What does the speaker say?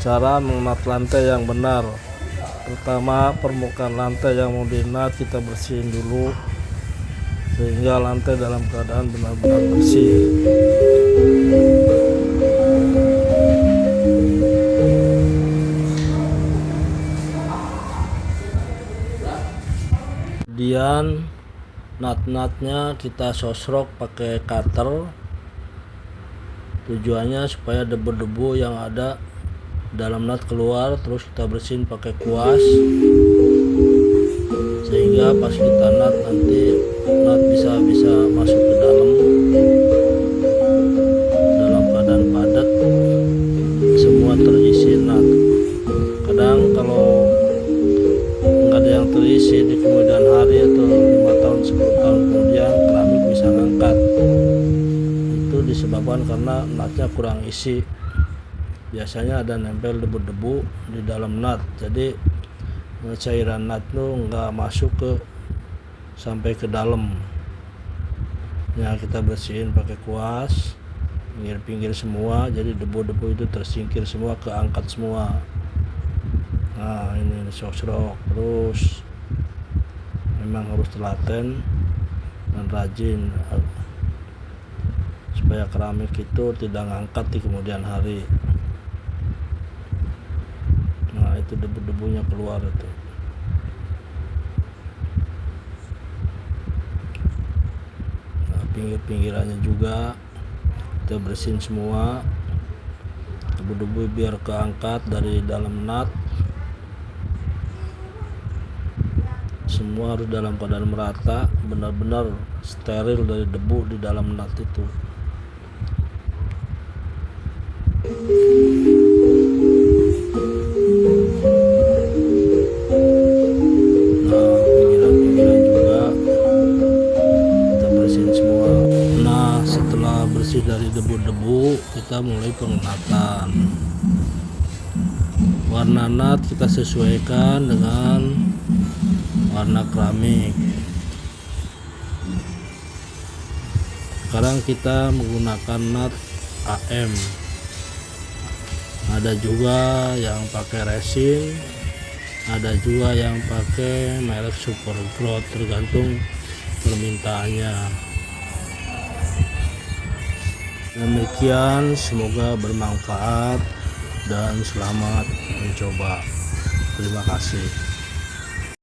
Cara menat lantai yang benar. Pertama, permukaan lantai yang mau dinat kita bersihin dulu sehingga lantai dalam keadaan benar-benar bersih. Kemudian nat-natnya kita sosrok pakai cutter. Tujuannya supaya debu-debu yang ada dalam nat keluar, terus kita bersihin pakai kuas sehingga pas kita nat nanti nat bisa masuk ke dalam keadaan padat, semua terisi nat. Kadang kalau nggak ada yang terisi di kemudian hari atau 5 tahun 10 tahun kemudian keramik bisa ngangkat. Itu disebabkan karena natnya kurang isi. Biasanya ada nempel debu-debu di dalam nat, jadi cairan nat itu nggak masuk sampai ke dalam. Ya, kita bersihin pakai kuas, pinggir-pinggir semua, jadi debu-debu itu tersingkir semua, keangkat semua. Nah, ini sosrok terus, memang harus telaten dan rajin supaya keramik itu tidak ngangkat di kemudian hari. Nah, itu debu-debunya keluar itu. Nah, pinggir-pinggirannya juga kita bersihin semua, debu-debu biar keangkat dari dalam nat. Semua harus dalam keadaan merata, benar-benar steril dari debu di dalam nat itu. Bersih dari debu-debu, kita mulai pengenatan. Warna nat kita sesuaikan dengan warna keramik. Sekarang kita menggunakan nat AM. Ada juga yang pakai resin, ada juga yang pakai merek Super Growth, tergantung permintaannya. Demikian, semoga bermanfaat dan selamat mencoba. Terima kasih.